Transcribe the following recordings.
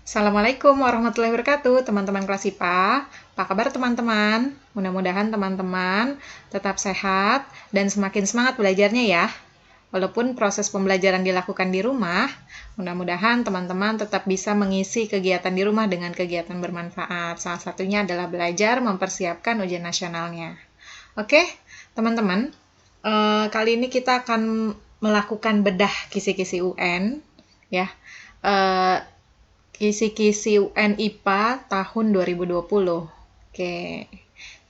Assalamualaikum warahmatullahi wabarakatuh, teman-teman kelas IPA. Apa kabar teman-teman? Mudah-mudahan teman-teman tetap sehat dan semakin semangat belajarnya ya. Walaupun proses pembelajaran dilakukan di rumah, mudah-mudahan teman-teman tetap bisa mengisi kegiatan di rumah dengan kegiatan bermanfaat. Salah satunya adalah belajar mempersiapkan ujian nasionalnya. Oke, teman-teman, kali ini kita akan melakukan bedah kisi-kisi UN, ya. Kisi-kisi UN IPA tahun 2020. Oke.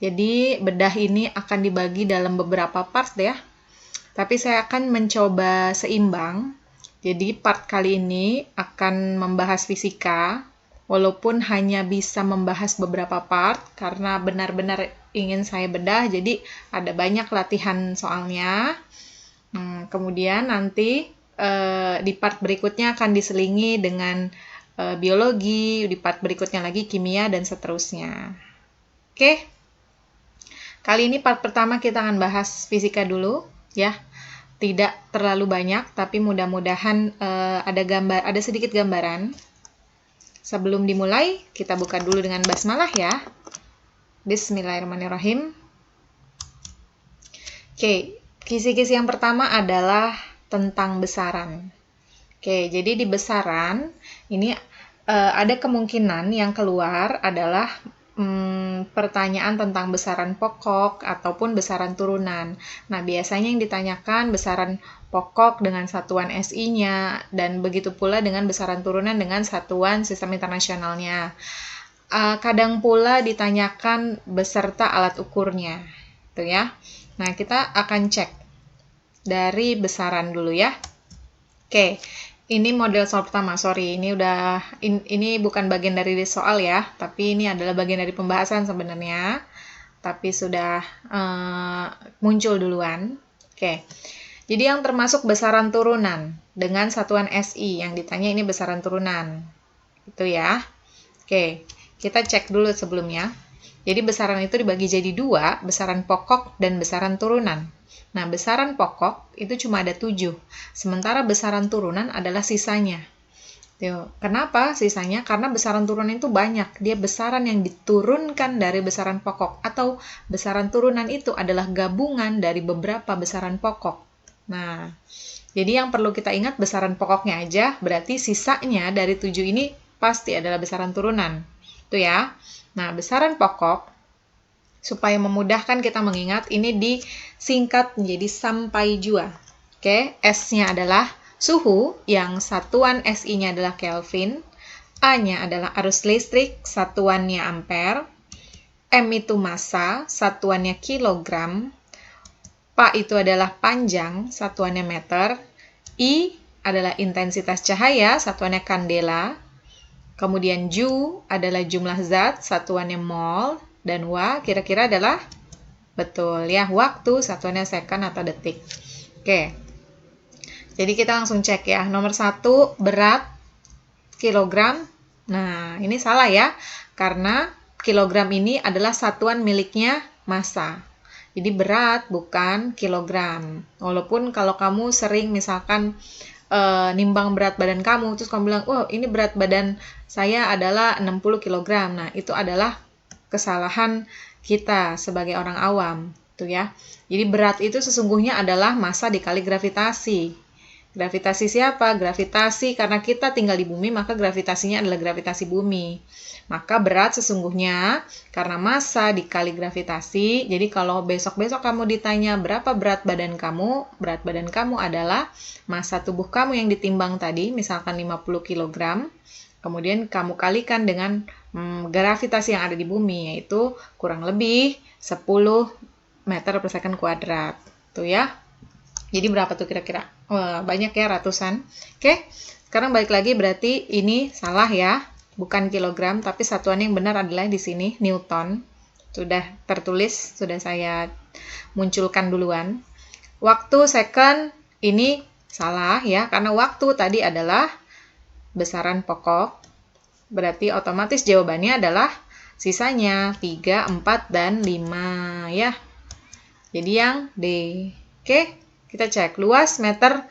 Jadi bedah ini akan dibagi dalam beberapa part ya. Tapi saya akan mencoba seimbang. Jadi part kali ini akan membahas fisika, walaupun hanya bisa membahas beberapa part karena benar-benar ingin saya bedah. Jadi ada banyak latihan soalnya. Kemudian nanti di part berikutnya akan diselingi dengan biologi, di part berikutnya lagi kimia, dan seterusnya. Oke, kali ini part pertama kita akan bahas fisika dulu, ya. Tidak terlalu banyak, tapi mudah-mudahan ada sedikit gambaran. Sebelum dimulai, kita buka dulu dengan basmalah ya. Bismillahirrahmanirrahim. Oke, kisi-kisi yang pertama adalah tentang besaran. Oke, jadi di besaran ini ada kemungkinan yang keluar adalah pertanyaan tentang besaran pokok ataupun besaran turunan. Nah, biasanya yang ditanyakan besaran pokok dengan satuan SI-nya dan begitu pula dengan besaran turunan dengan satuan sistem internasionalnya. Kadang pula ditanyakan beserta alat ukurnya, gitu ya. Nah, kita akan cek dari besaran dulu ya. Oke. Ini model soal pertama, sorry, ini bukan bagian dari soal ya, tapi ini adalah bagian dari pembahasan sebenarnya, tapi sudah muncul duluan. Oke, jadi yang termasuk besaran turunan dengan satuan SI, yang ditanya ini besaran turunan, gitu ya. Oke, kita cek dulu sebelumnya. Jadi besaran itu dibagi jadi dua, besaran pokok dan besaran turunan. Nah, besaran pokok itu cuma ada 7, sementara besaran turunan adalah sisanya. Kenapa sisanya? Karena besaran turunan itu banyak. Dia besaran yang diturunkan dari besaran pokok, atau besaran turunan itu adalah gabungan dari beberapa besaran pokok. Nah, jadi yang perlu kita ingat besaran pokoknya aja, berarti sisanya dari 7 ini pasti adalah besaran turunan. Itu ya. Nah, besaran pokok, supaya memudahkan kita mengingat, ini disingkat menjadi sampai jua. Oke, S-nya adalah suhu, yang satuan SI-nya adalah Kelvin, A-nya adalah arus listrik, satuannya ampere, M itu massa, satuannya kilogram, Pa itu adalah panjang, satuannya meter, I adalah intensitas cahaya, satuannya kandela, kemudian Ju adalah jumlah zat, satuannya mol, dan Wa kira-kira adalah, betul ya, waktu, satuannya second atau detik. Oke, jadi kita langsung cek ya. Nomor 1, berat, kilogram. Nah, ini salah ya, karena kilogram ini adalah satuan miliknya massa. Jadi berat bukan kilogram. Walaupun kalau kamu sering misalkan nimbang berat badan kamu, terus kamu bilang, oh ini berat badan saya adalah 60 kg. Nah, itu adalah kesalahan kita sebagai orang awam, tuh ya. Jadi berat itu sesungguhnya adalah massa dikali gravitasi. Gravitasi siapa? Gravitasi, karena kita tinggal di bumi, maka gravitasinya adalah gravitasi bumi. Maka berat sesungguhnya karena massa dikali gravitasi. Jadi kalau besok-besok kamu ditanya berapa berat badan kamu adalah massa tubuh kamu yang ditimbang tadi, misalkan 50 kg. Kemudian kamu kalikan dengan gravitasi yang ada di bumi, yaitu kurang lebih 10 meter per second kuadrat. Tuh ya. Jadi berapa tuh kira-kira? Banyak ya, ratusan. Oke, sekarang balik lagi, berarti ini salah ya. Bukan kilogram, tapi satuan yang benar adalah di sini, Newton. Sudah tertulis, sudah saya munculkan duluan. Waktu, second, ini salah ya, karena waktu tadi adalah besaran pokok, berarti otomatis jawabannya adalah sisanya 3, 4, dan 5 ya. Jadi yang D. Oke, kita cek luas meter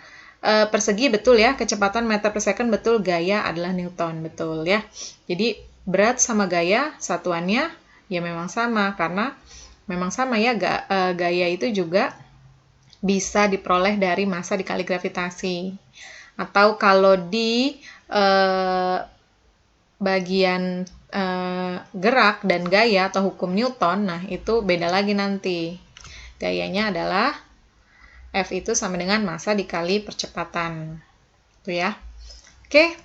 persegi betul ya, kecepatan meter per second betul, gaya adalah Newton, betul ya. Jadi berat sama gaya satuannya ya memang sama, karena memang sama ya, gaya itu juga bisa diperoleh dari massa dikali gravitasi. Atau kalau di bagian gerak dan gaya atau hukum Newton, nah itu beda lagi nanti. Gayanya adalah F itu sama dengan massa dikali percepatan. Itu ya. Oke.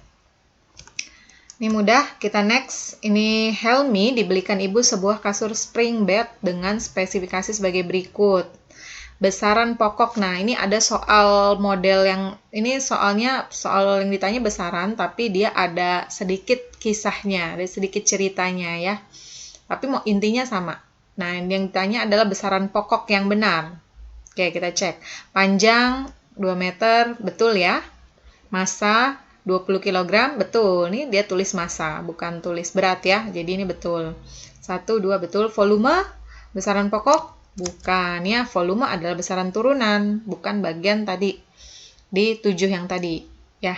Ini mudah, kita next. Ini Helmi dibelikan ibu sebuah kasur spring bed dengan spesifikasi sebagai berikut. Besaran pokok. Nah, ini ada soal model yang, ini soalnya soal yang ditanya besaran, tapi dia ada sedikit kisahnya, ada sedikit ceritanya ya. Tapi mau intinya sama. Nah, yang ditanya adalah besaran pokok yang benar. Oke, kita cek. Panjang 2 meter, betul ya. Massa 20 kg, betul. Ini dia tulis massa, bukan tulis berat ya. Jadi ini betul. 1, 2, betul. Volume, besaran pokok, bukan ya. Volume adalah besaran turunan, bukan bagian tadi. Di 7 yang tadi, ya.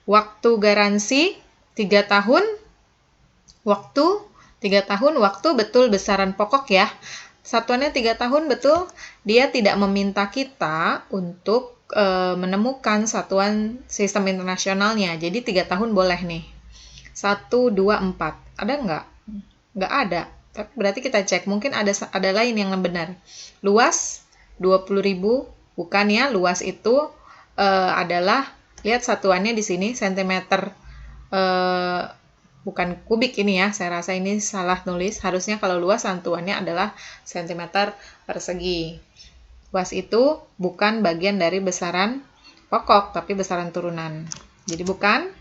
Waktu garansi 3 tahun. Waktu 3 tahun, waktu betul besaran pokok ya. Satuannya 3 tahun, betul. Dia tidak meminta kita untuk menemukan satuan sistem internasionalnya. Jadi 3 tahun boleh nih. 1, 2, 4. Ada nggak? Nggak ada. Tapi berarti kita cek. Mungkin ada lain yang benar. Luas 20.000. Bukan ya. Luas itu adalah, lihat satuannya di sini, sentimeter. Bukan kubik ini ya, saya rasa ini salah nulis. Harusnya kalau luas satuannya adalah sentimeter persegi. Luas itu bukan bagian dari besaran pokok, tapi besaran turunan. Jadi bukan.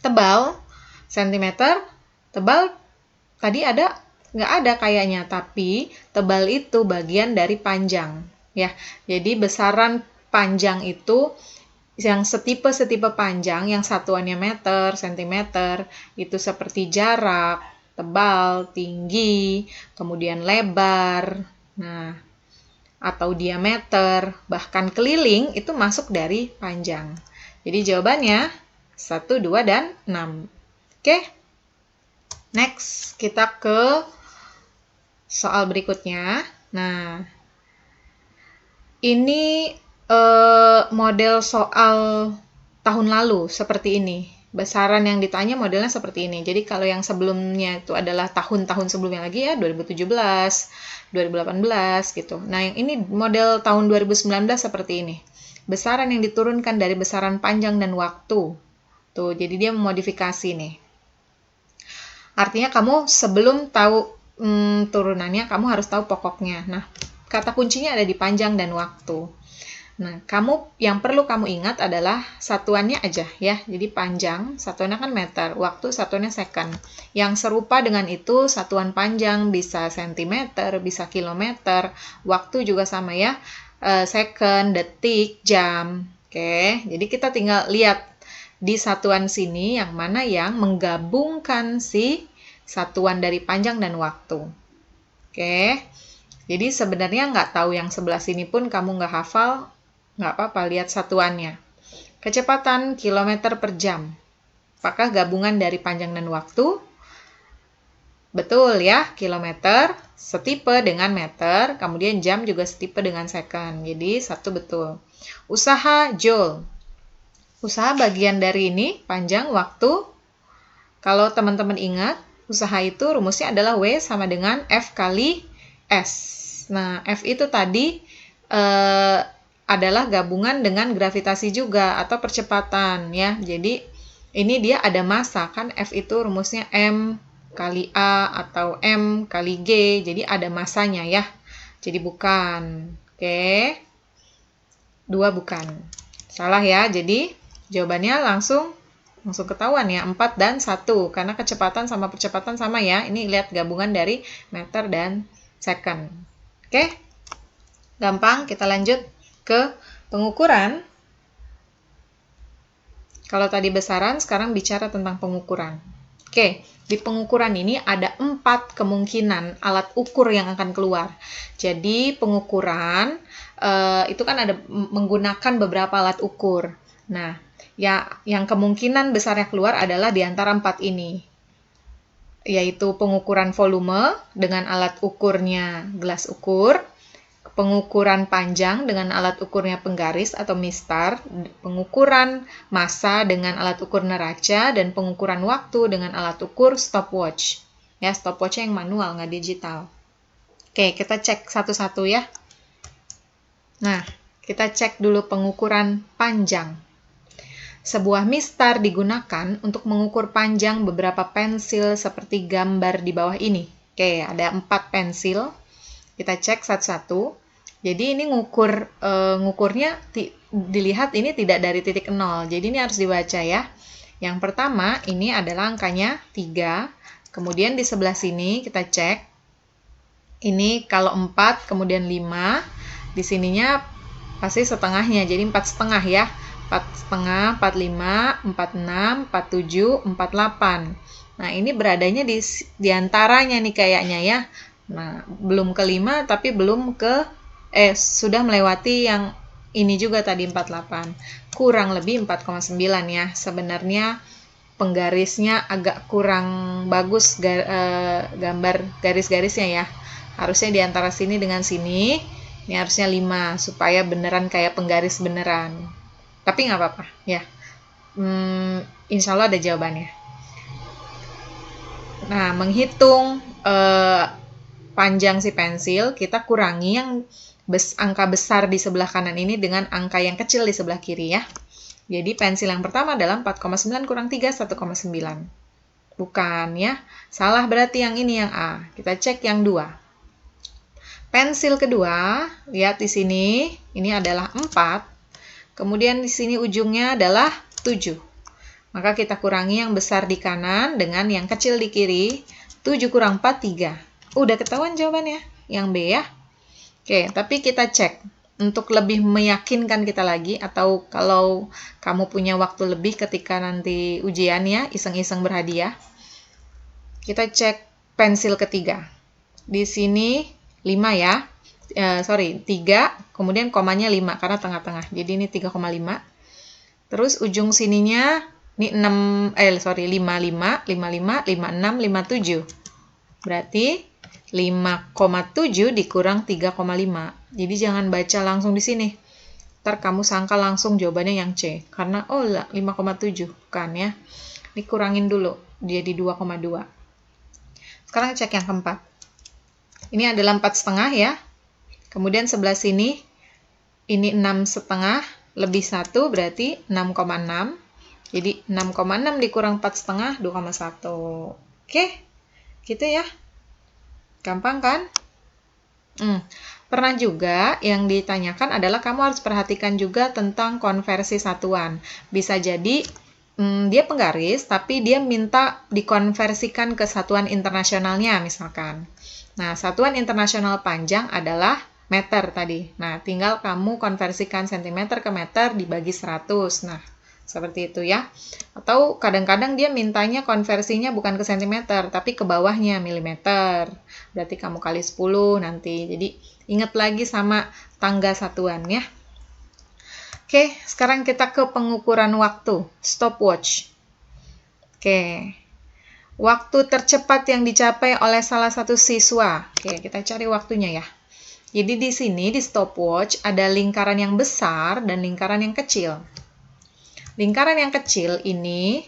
Tebal, sentimeter. Tebal tadi ada? Nggak ada kayaknya, tapi tebal itu bagian dari panjang. Ya, jadi besaran panjang itu yang setipe panjang, yang satuannya meter, sentimeter, itu seperti jarak, tebal, tinggi, kemudian lebar, nah, atau diameter, bahkan keliling, itu masuk dari panjang. Jadi jawabannya 1, 2, dan 6. Oke? Next, kita ke soal berikutnya. Nah, ini model soal tahun lalu seperti ini. Besaran yang ditanya modelnya seperti ini. Jadi kalau yang sebelumnya itu adalah tahun-tahun sebelumnya lagi ya, 2017, 2018 gitu. Nah, yang ini model tahun 2019 seperti ini. Besaran yang diturunkan dari besaran panjang dan waktu. Tuh, jadi dia memodifikasi nih. Artinya kamu sebelum tahu turunannya, kamu harus tahu pokoknya. Nah, kata kuncinya ada di panjang dan waktu. Nah, yang perlu kamu ingat adalah satuannya aja ya. Jadi panjang, satuannya kan meter, waktu satuannya second. Yang serupa dengan itu, satuan panjang bisa sentimeter, bisa kilometer, waktu juga sama ya, second, detik, jam. Oke, jadi kita tinggal lihat di satuan sini yang mana yang menggabungkan si satuan dari panjang dan waktu. Oke, jadi sebenarnya nggak tahu yang sebelah sini pun kamu nggak hafal, nggak apa-apa, lihat satuannya. Kecepatan kilometer per jam. Apakah gabungan dari panjang dan waktu? Betul ya, kilometer setipe dengan meter, kemudian jam juga setipe dengan second. Jadi satu betul. Usaha joule. Usaha bagian dari ini, panjang, waktu. Kalau teman-teman ingat, usaha itu rumusnya adalah W sama dengan F kali S. Nah, F itu tadi adalah gabungan dengan gravitasi juga atau percepatan ya. Jadi ini dia ada massa kan, F itu rumusnya M kali A atau M kali G. Jadi ada massanya ya. Jadi bukan. Oke. 2 bukan. Salah ya. Jadi jawabannya langsung ketahuan ya, 4 dan 1 karena kecepatan sama percepatan sama ya. Ini lihat gabungan dari meter dan second. Oke. Gampang, kita lanjut ke pengukuran. Kalau tadi besaran, sekarang bicara tentang pengukuran. Oke. Oke, di pengukuran ini ada 4 kemungkinan alat ukur yang akan keluar. Jadi pengukuran itu kan ada menggunakan beberapa alat ukur. Nah, ya yang kemungkinan besarnya keluar adalah di antara 4 ini, yaitu pengukuran volume dengan alat ukurnya gelas ukur, pengukuran panjang dengan alat ukurnya penggaris atau mistar, pengukuran massa dengan alat ukur neraca, dan pengukuran waktu dengan alat ukur stopwatch. Ya, stopwatch yang manual, nggak digital. Oke, kita cek satu-satu ya. Nah, kita cek dulu pengukuran panjang. Sebuah mistar digunakan untuk mengukur panjang beberapa pensil seperti gambar di bawah ini. Oke, ada 4 pensil. Kita cek satu-satu. Jadi ini ngukurnya dilihat ini tidak dari titik 0. Jadi ini harus dibaca ya. Yang pertama ini adalah angkanya 3. Kemudian di sebelah sini kita cek. Ini kalau 4 kemudian 5. Di sininya pasti setengahnya. Jadi 4,5 ya. 4,5, 45, 46, 47, 48. Nah, ini beradanya di antaranya nih kayaknya ya. Nah, belum ke 5 tapi belum ke sudah melewati yang ini juga tadi 48. Kurang lebih 4,9 ya. Sebenarnya penggarisnya agak kurang bagus gambar garis-garisnya ya. Harusnya di antara sini dengan sini. Ini harusnya 5 supaya beneran kayak penggaris beneran. Tapi nggak apa-apa ya. Insya Allah ada jawabannya. Nah, menghitung panjang si pensil, kita kurangi yang angka besar di sebelah kanan ini dengan angka yang kecil di sebelah kiri ya. Jadi pensil yang pertama adalah 4,9 kurang 3, 1,9. Bukan ya. Salah berarti yang ini yang A. Kita cek yang 2. Pensil kedua, lihat di sini, ini adalah 4. Kemudian di sini ujungnya adalah 7. Maka kita kurangi yang besar di kanan dengan yang kecil di kiri. 7 kurang 4, 3. Udah ketahuan jawabannya. Yang B ya. Oke, tapi kita cek untuk lebih meyakinkan kita lagi, atau kalau kamu punya waktu lebih ketika nanti ujian ya, iseng-iseng berhadiah. Kita cek pensil ketiga. Di sini 5 ya. 3, kemudian komanya 5 karena tengah-tengah. Jadi ini 3,5. Terus ujung sininya ini 55, 56, 57. Berarti 5,7 dikurang 3,5. Jadi jangan baca langsung di sini. Ntar kamu sangka langsung jawabannya yang C. Karena 5,7 kan ya. Dikurangin dulu jadi 2,2. Sekarang cek yang keempat. Ini adalah 4,5 ya. Kemudian sebelah sini ini 6,5 lebih 1 berarti 6,6. Jadi 6,6 dikurang 4,5 2,1. Oke. Gitu ya. Gampang kan? Pernah juga yang ditanyakan adalah kamu harus perhatikan juga tentang konversi satuan. Bisa jadi dia penggaris, tapi dia minta dikonversikan ke satuan internasionalnya misalkan. Nah, satuan internasional panjang adalah meter tadi. Nah, tinggal kamu konversikan cm ke meter dibagi 100. Nah, seperti itu ya. Atau kadang-kadang dia mintanya konversinya bukan ke cm, tapi ke bawahnya milimeter. Berarti kamu kali 10 nanti. Jadi ingat lagi sama tangga satuan ya. Oke, sekarang kita ke pengukuran waktu, stopwatch. Oke. Waktu tercepat yang dicapai oleh salah satu siswa. Oke, kita cari waktunya ya. Jadi di sini di stopwatch ada lingkaran yang besar dan lingkaran yang kecil. Lingkaran yang kecil ini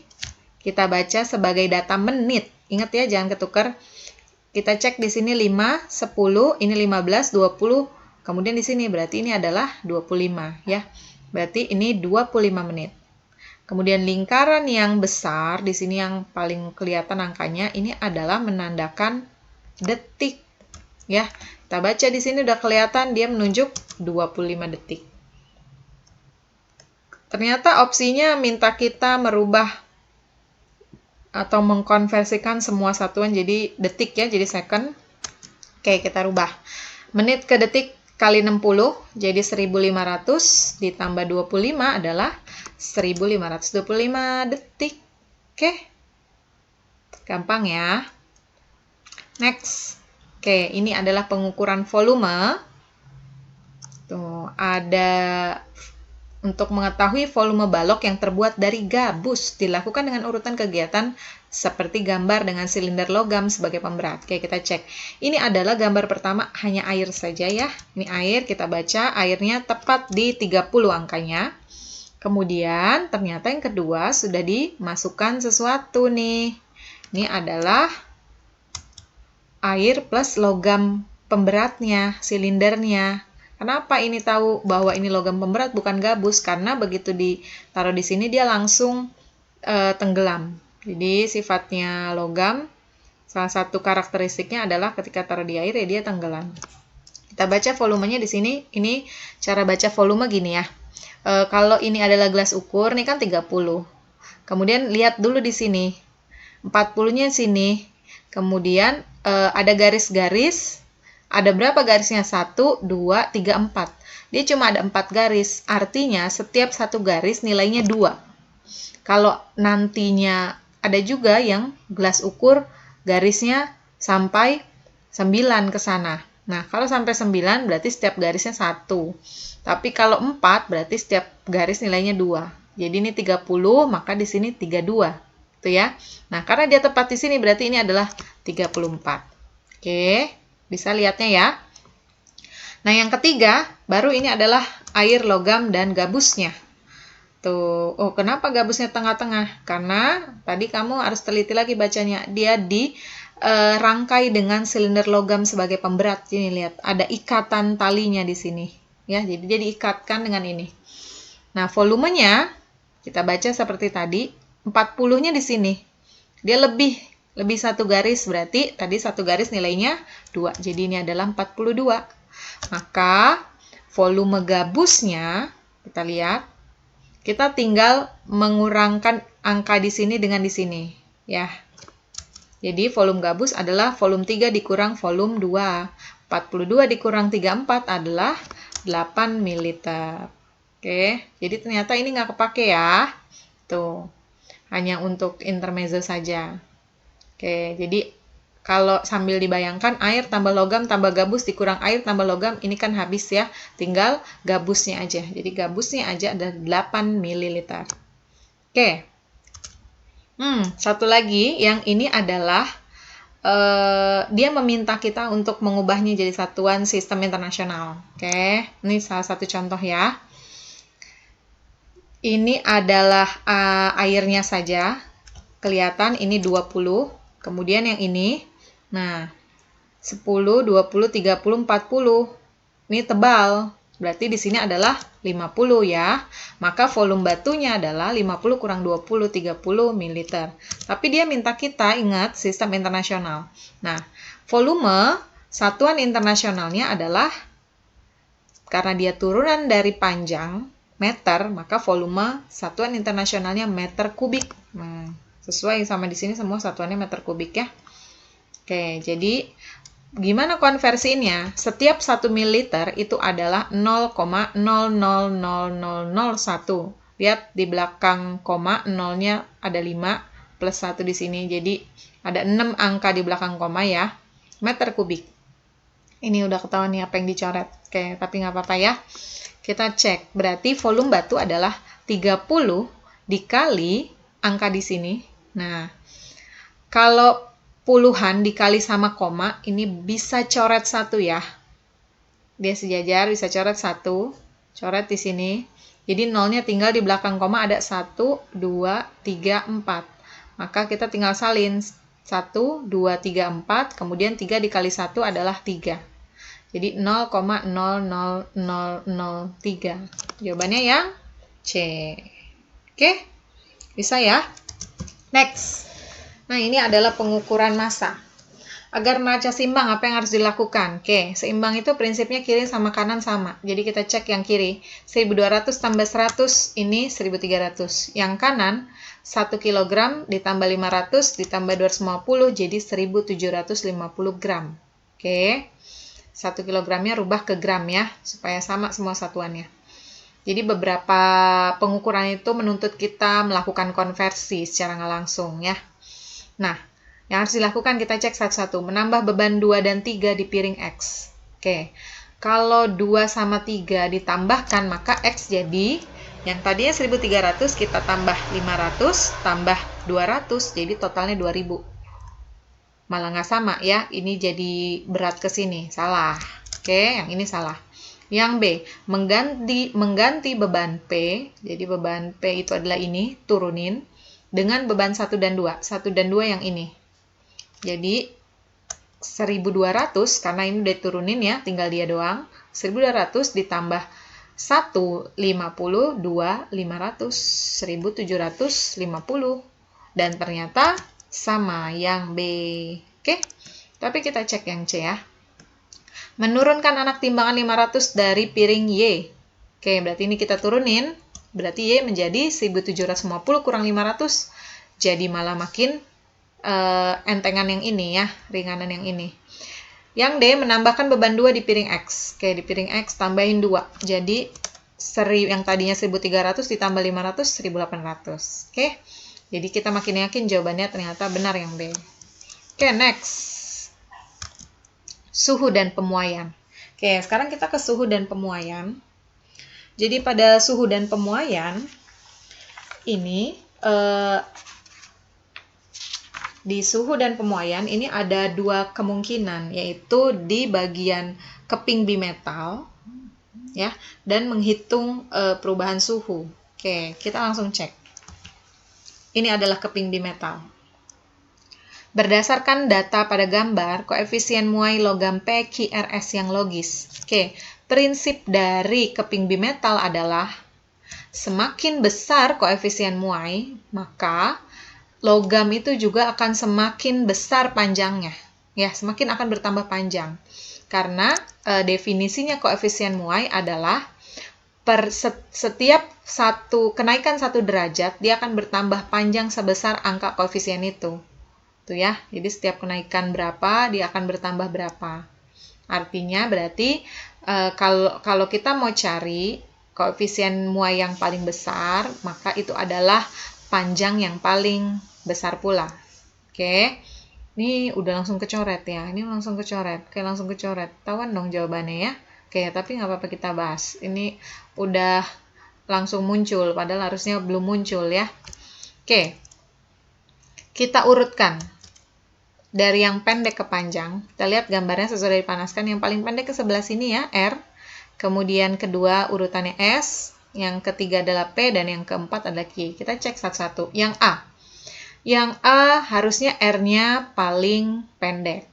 kita baca sebagai data menit. Ingat ya, jangan ketukar. Kita cek di sini 5, 10, ini 15, 20. Kemudian di sini berarti ini adalah 25 ya. Berarti ini 25 menit. Kemudian lingkaran yang besar di sini yang paling kelihatan angkanya ini adalah menandakan detik ya. Kita baca di sini udah kelihatan dia menunjuk 25 detik. Ternyata opsinya minta kita merubah atau mengkonversikan semua satuan jadi detik ya, jadi second. Oke, kita rubah. Menit ke detik kali 60, jadi 1500 ditambah 25 adalah 1525 detik. Oke. Gampang ya. Next. Oke, ini adalah pengukuran volume. Tuh, ada untuk mengetahui volume balok yang terbuat dari gabus dilakukan dengan urutan kegiatan seperti gambar dengan silinder logam sebagai pemberat. Oke, kita cek. Ini adalah gambar pertama, hanya air saja ya. Ini air, kita baca airnya tepat di 30 angkanya. Kemudian ternyata yang kedua sudah dimasukkan sesuatu nih. Ini adalah air plus logam pemberatnya, silindernya. Kenapa ini tahu bahwa ini logam pemberat bukan gabus? Karena begitu ditaruh di sini dia langsung tenggelam. Jadi sifatnya logam, salah satu karakteristiknya adalah ketika taruh di air ya dia tenggelam. Kita baca volumenya di sini. Ini cara baca volume gini ya. Kalau ini adalah gelas ukur, ini kan 30. Kemudian lihat dulu di sini. 40-nya sini. Kemudian ada garis-garis. Ada berapa garisnya? 1, 2, 3, 4. Dia cuma ada 4 garis. Artinya setiap satu garis nilainya 2. Kalau nantinya ada juga yang gelas ukur garisnya sampai 9 ke sana. Nah, kalau sampai 9 berarti setiap garisnya 1. Tapi kalau 4 berarti setiap garis nilainya 2. Jadi ini 30, maka di sini 32. Itu ya. Nah, karena dia tepat di sini berarti ini adalah 34. Oke. Bisa lihatnya ya. Nah, yang ketiga, baru ini adalah air logam dan gabusnya. Tuh, oh kenapa gabusnya tengah-tengah? Karena tadi kamu harus teliti lagi bacanya. Dia dirangkai dengan silinder logam sebagai pemberat. Ini lihat, ada ikatan talinya di sini. Ya, jadi dia diikatkan dengan ini. Nah, volumenya kita baca seperti tadi, 40-nya di sini. Dia lebih satu garis, berarti tadi satu garis nilainya 2. Jadi ini adalah 42. Maka volume gabusnya, kita lihat, kita tinggal mengurangkan angka di sini dengan di sini. Ya. Jadi volume gabus adalah volume 3 dikurang volume 2. 42 dikurang 34 adalah 8 ml. Oke, jadi ternyata ini nggak kepake ya. Tuh, hanya untuk intermezzo saja. Oke, jadi kalau sambil dibayangkan air tambah logam tambah gabus dikurang air tambah logam, ini kan habis ya. Tinggal gabusnya aja. Jadi gabusnya aja ada 8 ml. Oke. Satu lagi yang ini adalah dia meminta kita untuk mengubahnya jadi satuan sistem internasional. Oke, ini salah satu contoh ya. Ini adalah airnya saja. Kelihatan ini 20. Kemudian yang ini, nah 10, 20, 30, 40. Ini tebal, berarti di sini adalah 50 ya. Maka volume batunya adalah 50 kurang 20, 30 ml. Tapi dia minta kita ingat sistem internasional. Nah, volume satuan internasionalnya adalah, karena dia turunan dari panjang, meter, maka volume satuan internasionalnya meter kubik. Sesuai sama di sini semua satuannya meter kubik ya. Oke, jadi gimana konversinya? Setiap 1 ml itu adalah 0,000001. Lihat di belakang koma, nolnya ada 5 plus 1 di sini. Jadi ada 6 angka di belakang koma ya. Meter kubik. Ini udah ketahuan nih apa yang dicoret. Oke, tapi nggak apa-apa ya. Kita cek. Berarti volume batu adalah 30 dikali angka di sini. Nah, kalau puluhan dikali sama koma, ini bisa coret 1 ya. Dia sejajar, bisa coret 1. Coret di sini. Jadi nolnya tinggal di belakang koma ada 1, 2, 3, 4. Maka kita tinggal salin. 1, 2, 3, 4. Kemudian 3 dikali 1 adalah 3. Jadi 0,00003. Jawabannya yang C. Oke? Bisa ya? Next. Nah, ini adalah pengukuran massa. Agar neraca seimbang, apa yang harus dilakukan? Oke, seimbang itu prinsipnya kiri sama kanan sama. Jadi kita cek yang kiri. 1200 tambah 100, ini 1300. Yang kanan, 1 kg ditambah 500 ditambah 250, jadi 1750 gram. Oke, 1 kilogramnya rubah ke gram ya, supaya sama semua satuannya. Jadi beberapa pengukuran itu menuntut kita melakukan konversi secara nggak langsung ya. Nah, Yang harus dilakukan kita cek satu-satu. Menambah beban 2 dan 3 di piring X. Oke. Kalau 2 sama 3 ditambahkan, maka X jadi yang tadinya 1.300 kita tambah 500 tambah 200, jadi totalnya 2.000. Malah nggak sama ya, ini jadi berat ke sini. Salah. Oke, yang ini salah. Yang B, mengganti beban P, jadi beban P itu adalah ini, turunin, dengan beban 1 dan 2. 1 dan 2 yang ini. Jadi 1.200, karena ini udah turunin ya, tinggal dia doang. 1.200 ditambah 1, 50, 2, 500, 1.750. Dan ternyata sama yang B. Oke, tapi kita cek yang C ya. Menurunkan anak timbangan 500 dari piring Y. Oke, berarti ini kita turunin. Berarti Y menjadi 1.750 kurang 500. Jadi malah makin entengan yang ini ya, ringanan yang ini. Yang D, menambahkan beban 2 di piring X. Oke, di piring X tambahin 2. Jadi yang tadinya 1.300 ditambah 500, 1.800. Oke, jadi kita makin yakin jawabannya ternyata benar yang B. Oke, next. Suhu dan pemuaian. Oke, sekarang kita ke suhu dan pemuaian. Jadi pada suhu dan pemuaian, ini di suhu dan pemuaian ini ada dua kemungkinan, yaitu di bagian keping bimetal ya, dan menghitung perubahan suhu. Oke, kita langsung cek. Ini adalah keping bimetal. Berdasarkan data pada gambar, koefisien muai logam PQRS yang logis. Oke, prinsip dari keping bimetal adalah semakin besar koefisien muai, maka logam itu juga akan semakin besar panjangnya. Ya, semakin akan bertambah panjang. Karena definisinya koefisien muai adalah setiap kenaikan 1 derajat, dia akan bertambah panjang sebesar angka koefisien itu. Tuh ya, jadi setiap kenaikan berapa, dia akan bertambah berapa. Artinya berarti kalau kita mau cari koefisien muai yang paling besar, maka itu adalah panjang yang paling besar pula. Oke, ini udah langsung kecoret ya. Ini langsung kecoret. Oke, langsung kecoret. Tawan dong jawabannya ya. Oke, tapi nggak apa-apa kita bahas. Ini udah langsung muncul, padahal harusnya belum muncul ya. Oke, kita urutkan dari yang pendek ke panjang. Kita lihat gambarnya sesuai dipanaskan. Yang paling pendek ke sebelah sini ya, R. Kemudian kedua urutannya S. Yang ketiga adalah P, dan yang keempat adalah Q. Kita cek satu-satu. Yang A. Yang A harusnya R-nya paling pendek,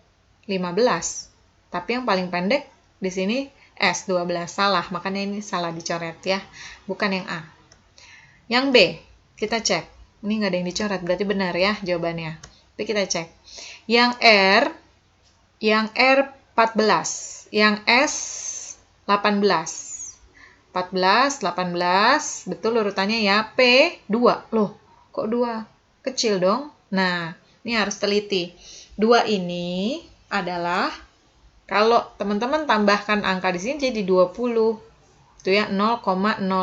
15. Tapi yang paling pendek di sini S, 12. Salah, makanya ini salah dicoret ya. Bukan yang A. Yang B, kita cek. Ini nggak ada yang dicoret, berarti benar ya jawabannya. Tapi kita cek. Yang R 14. Yang S 18. 14, 18, betul urutannya ya. P, 2. Loh, kok 2? Kecil dong. Nah, ini harus teliti. 2 ini adalah, kalau teman-teman tambahkan angka di sini jadi 20. Itu ya, 0,0.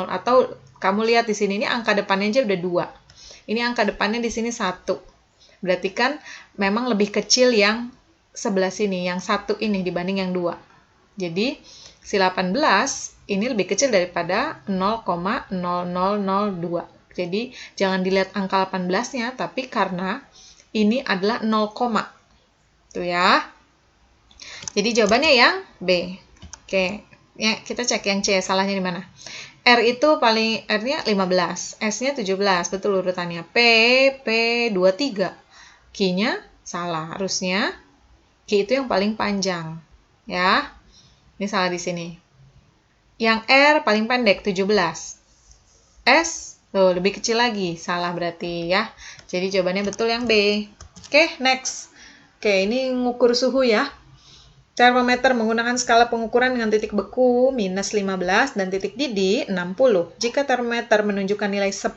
Atau kamu lihat di sini, ini angka depannya aja udah 2. Ini angka depannya di sini 1. Berarti kan memang lebih kecil yang sebelah sini, yang 1 ini dibanding yang 2. Jadi, si 18 ini lebih kecil daripada 0,0002. Jadi, jangan dilihat angka 18-nya, tapi karena ini adalah 0, tuh ya. Jadi, jawabannya yang B. Oke, ya, kita cek yang C, salahnya di mana? R itu paling, R-nya 15, S-nya 17, betul urutannya. P 23. Q-nya salah, harusnya Q itu yang paling panjang. Ya, ini salah di sini. Yang R paling pendek, 17. S lebih kecil lagi, salah berarti ya. Jadi jawabannya betul yang B. Oke, next. Oke, ini ngukur suhu ya. Termometer menggunakan skala pengukuran dengan titik beku minus 15 dan titik didih 60. Jika termometer menunjukkan nilai 10,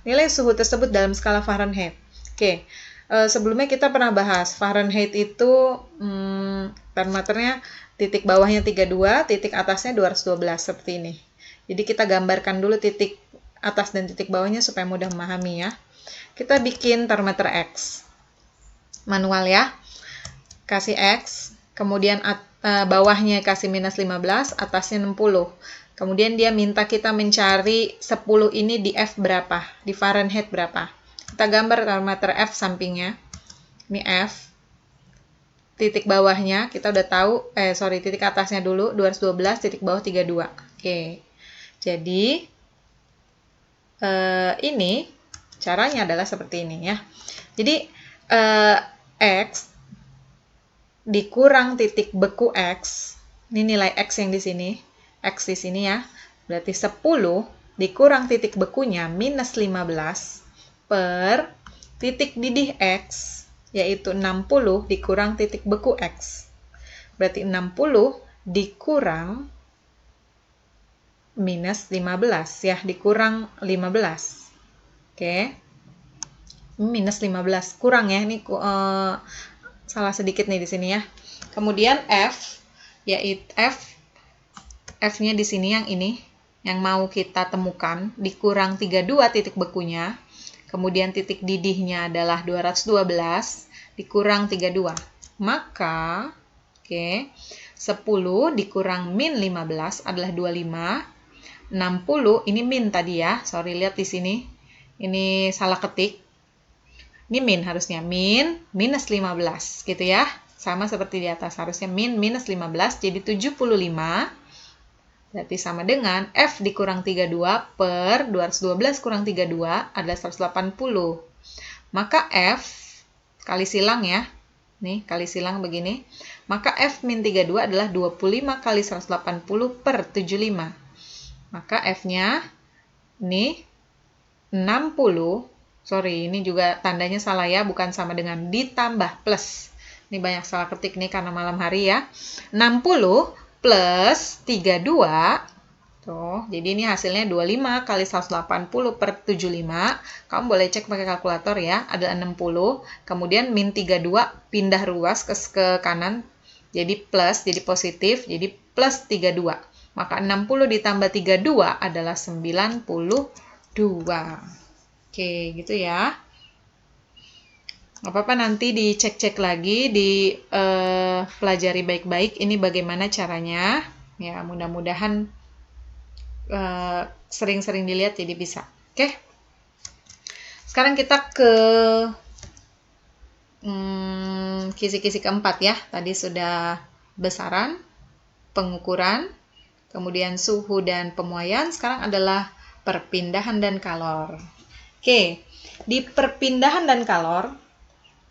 nilai suhu tersebut dalam skala Fahrenheit. Oke, sebelumnya kita pernah bahas Fahrenheit itu termometernya titik bawahnya 32, titik atasnya 212 seperti ini. Jadi kita gambarkan dulu titik atas dan titik bawahnya supaya mudah memahami ya. Kita bikin termometer X. manual ya. Kasih X, kemudian bawahnya kasih minus 15, atasnya 60. Kemudian dia minta kita mencari 10 ini di F berapa, di Fahrenheit berapa. Kita gambar termometer F sampingnya. Ini F. Titik bawahnya kita udah tahu, titik atasnya dulu 212, titik bawah 32. Oke. Jadi ini caranya adalah seperti ini ya. Jadi X dikurang titik beku X, ini nilai X yang di sini, X di sini ya, berarti 10 dikurang titik bekunya minus 15 per titik didih X, yaitu 60 dikurang titik beku X. Berarti 60 dikurang minus 15 ya, dikurang 15. Oke. Minus 15 kurang ya, ini salah sedikit nih di sini ya. Kemudian F, yaitu F-nya di sini yang ini, yang mau kita temukan, dikurang 32 titik bekunya. Kemudian titik didihnya adalah 212, dikurang 32. Maka, 10 dikurang min 15 adalah 25. 60, ini min tadi ya, sorry lihat di sini. Ini salah ketik. Ini min harusnya, min minus 15 gitu ya. Sama seperti di atas, harusnya min minus 15, jadi 75. Berarti sama dengan F dikurang 32 per 212 kurang 32 adalah 180. Maka F, kali silang ya, nih kali silang begini. Maka F min 32 adalah 25 kali 180 per 75. Maka F-nya ini 60, sorry ini juga tandanya salah ya, bukan sama dengan ditambah plus. Ini banyak salah ketik nih karena malam hari ya. 60 plus 32, tuh, jadi ini hasilnya 25 kali 180 per 75. Kamu boleh cek pakai kalkulator ya, adalah 60. Kemudian min 32 pindah ruas ke kanan, jadi plus, jadi positif, jadi plus 32. Maka 60 ditambah 32 adalah 92. Oke, gitu ya. Apa-apa nanti dicek-cek lagi, pelajari baik-baik ini bagaimana caranya. Ya, mudah-mudahan sering-sering dilihat jadi bisa. Oke. Sekarang kita ke kisi-kisi keempat ya. Tadi sudah besaran, pengukuran, kemudian suhu dan pemuaian. Sekarang adalah perpindahan dan kalor. Oke, di perpindahan dan kalor,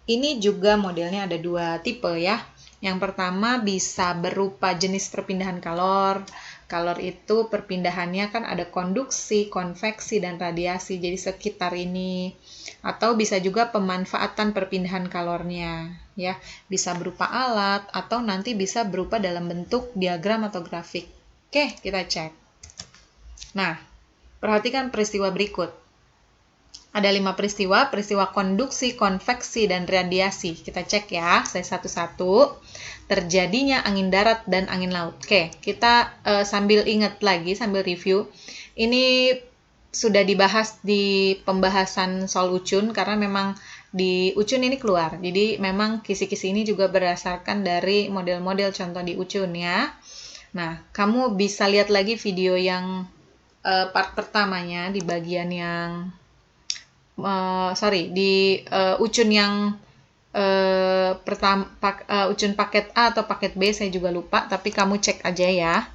ini juga modelnya ada dua tipe ya. Yang pertama bisa berupa jenis perpindahan kalor. Kalor itu perpindahannya kan ada konduksi, konveksi, dan radiasi. Jadi sekitar ini. Atau bisa juga pemanfaatan perpindahan kalornya. Ya, bisa berupa alat atau nanti bisa berupa dalam bentuk diagram atau grafik. Oke, kita cek. Nah, perhatikan peristiwa berikut. Ada 5 peristiwa, peristiwa konduksi, konveksi, dan radiasi. Kita cek ya, saya satu-satu. Terjadinya angin darat dan angin laut. Oke, kita sambil ingat lagi, sambil review. Ini sudah dibahas di pembahasan soal ucun, karena memang di ucun ini keluar. Jadi memang kisi-kisi ini juga berdasarkan dari model-model contoh di ucun ya. Nah, kamu bisa lihat lagi video yang part pertamanya di bagian yang di ucun yang ucun paket A atau paket B saya juga lupa, tapi kamu cek aja ya.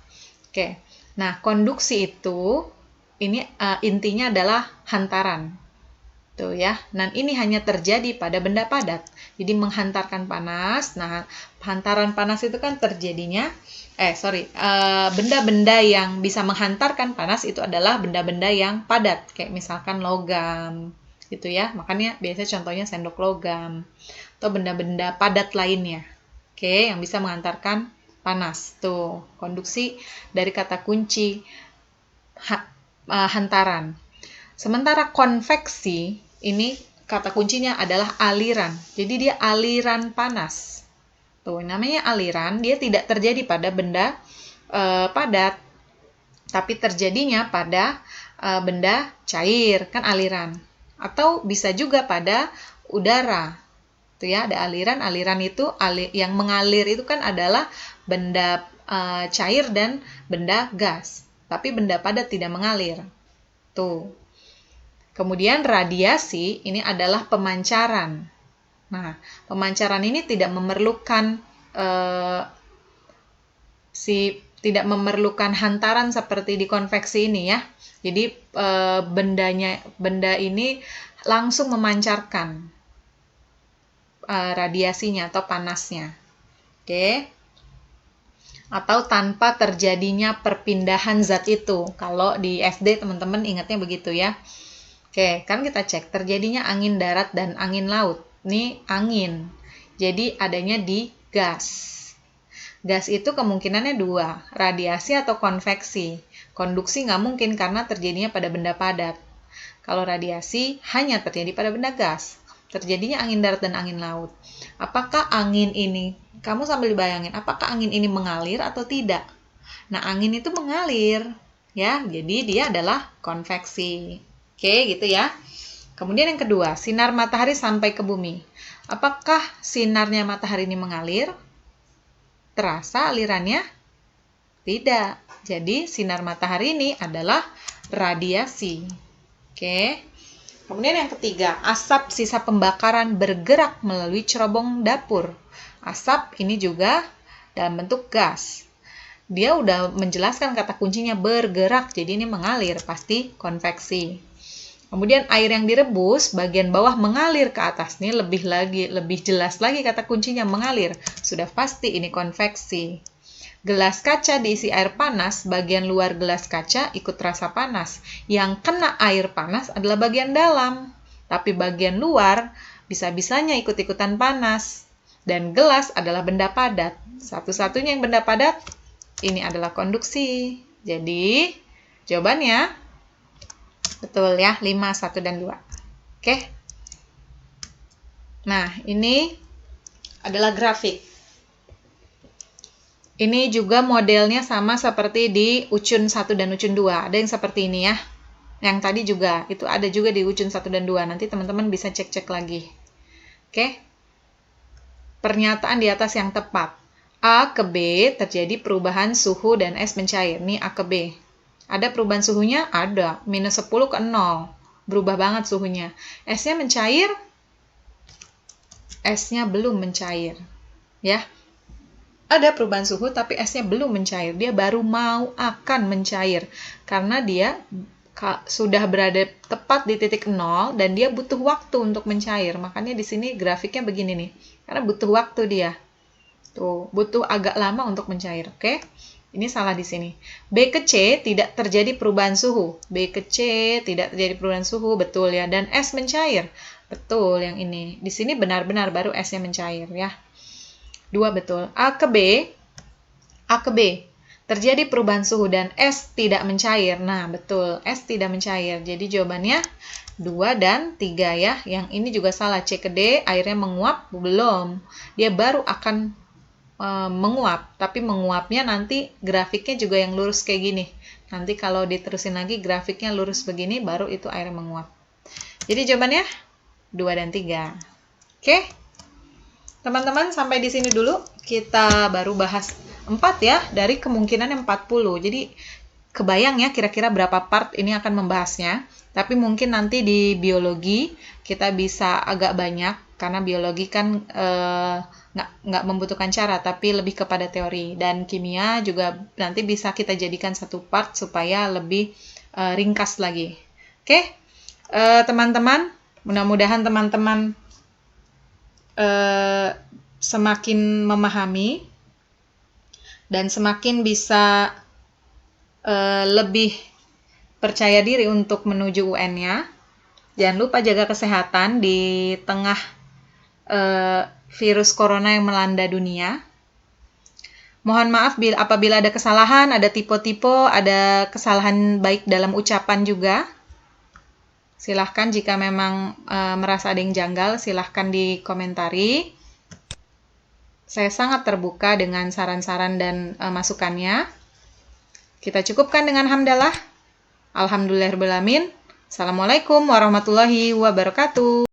Oke. Nah, konduksi itu ini intinya adalah hantaran. Tuh ya. Dan ini hanya terjadi pada benda padat. Jadi menghantarkan panas. Nah, hantaran panas itu kan terjadinya benda-benda yang bisa menghantarkan panas itu adalah benda-benda yang padat, kayak misalkan logam, gitu ya. Makanya biasanya contohnya sendok logam atau benda-benda padat lainnya. Oke, yang bisa menghantarkan panas. Tuh, konduksi dari kata kunci hantaran. Sementara konveksi ini kata kuncinya adalah aliran. Jadi dia aliran panas. Tuh, namanya aliran, dia tidak terjadi pada benda padat, tapi terjadinya pada benda cair, kan aliran. Atau bisa juga pada udara. Tuh ya, ada aliran. Aliran itu yang mengalir itu kan adalah benda cair dan benda gas. Tapi benda padat tidak mengalir. Tuh. Kemudian radiasi ini adalah pemancaran. Nah, pemancaran ini tidak memerlukan tidak memerlukan hantaran seperti di konveksi ini ya. Jadi benda ini langsung memancarkan radiasinya atau panasnya. Oke. Atau tanpa terjadinya perpindahan zat itu. Kalau di SD teman-teman ingatnya begitu ya. Oke, kan kita cek terjadinya angin darat dan angin laut. Ini angin. Jadi adanya di gas. Gas itu kemungkinannya dua, radiasi atau konveksi. Konduksi nggak mungkin karena terjadinya pada benda padat. Kalau radiasi hanya terjadi pada benda gas. Terjadinya angin darat dan angin laut. Apakah angin ini, kamu sambil bayangin, apakah angin ini mengalir atau tidak? Nah, angin itu mengalir, ya. Jadi dia adalah konveksi. Oke, gitu ya. Kemudian yang kedua, sinar matahari sampai ke bumi. Apakah sinarnya matahari ini mengalir? Terasa alirannya? Tidak. Jadi, sinar matahari ini adalah radiasi. Oke. Kemudian yang ketiga, asap sisa pembakaran bergerak melalui cerobong dapur. Asap ini juga dalam bentuk gas. Dia udah menjelaskan kata kuncinya bergerak, jadi ini mengalir, pasti konveksi. Kemudian air yang direbus, bagian bawah mengalir ke atas. Ini lebih jelas lagi kata kuncinya mengalir. Sudah pasti ini konveksi. Gelas kaca diisi air panas, bagian luar gelas kaca ikut terasa panas. Yang kena air panas adalah bagian dalam, tapi bagian luar bisa-bisanya ikut-ikutan panas. Dan gelas adalah benda padat. Satu-satunya yang benda padat, ini adalah konduksi. Jadi, jawabannya betul ya, 5, 1, dan 2. Oke. Nah, ini adalah grafik. Ini juga modelnya sama seperti di Ucun 1 dan Ucun 2. Ada yang seperti ini ya. Yang tadi juga, itu ada juga di Ucun 1 dan 2. Nanti teman-teman bisa cek-cek lagi. Oke. Pernyataan di atas yang tepat. A ke B terjadi perubahan suhu dan es mencair. Ini A ke B. Ada perubahan suhunya? Ada. Minus 10 ke 0. Berubah banget suhunya. Esnya mencair? Esnya belum mencair. Ya. Ada perubahan suhu, tapi esnya belum mencair. Dia baru mau akan mencair. Karena dia sudah berada tepat di titik 0, dan dia butuh waktu untuk mencair. Makanya di sini grafiknya begini nih. Karena butuh waktu dia. Tuh, butuh agak lama untuk mencair. Oke? Ini salah di sini. B ke C tidak terjadi perubahan suhu. B ke C tidak terjadi perubahan suhu, betul ya. Dan es mencair. Betul yang ini. Di sini benar-benar baru esnya mencair ya. 2 betul. A ke B. A ke B. Terjadi perubahan suhu dan es tidak mencair. Nah, betul. Es tidak mencair. Jadi jawabannya 2 dan 3 ya. Yang ini juga salah. C ke D, airnya menguap? Belum. Dia baru akan menguap, tapi menguapnya nanti grafiknya juga yang lurus kayak gini. Nanti kalau diterusin lagi grafiknya lurus begini, baru itu air menguap. Jadi jawabannya 2 dan 3. Oke? Teman-teman, sampai di sini dulu. Kita baru bahas 4 ya, dari kemungkinan yang 40. Jadi kebayang ya kira-kira berapa part ini akan membahasnya. Tapi mungkin nanti di biologi kita bisa agak banyak, karena biologi kan nggak membutuhkan cara, tapi lebih kepada teori. Dan kimia juga nanti bisa kita jadikan satu part supaya lebih ringkas lagi. Oke, teman-teman, mudah-mudahan teman-teman semakin memahami dan semakin bisa lebih percaya diri untuk menuju UN-nya. Jangan lupa jaga kesehatan di tengah virus corona yang melanda dunia. Mohon maaf apabila ada kesalahan, ada tipe-tipe, ada kesalahan baik dalam ucapan juga. Silahkan jika memang merasa ada yang janggal, silahkan dikomentari. Saya sangat terbuka dengan saran-saran dan masukannya. Kita cukupkan dengan hamdalah. Alhamdulillahirrahmanirrahim. Assalamualaikum warahmatullahi wabarakatuh.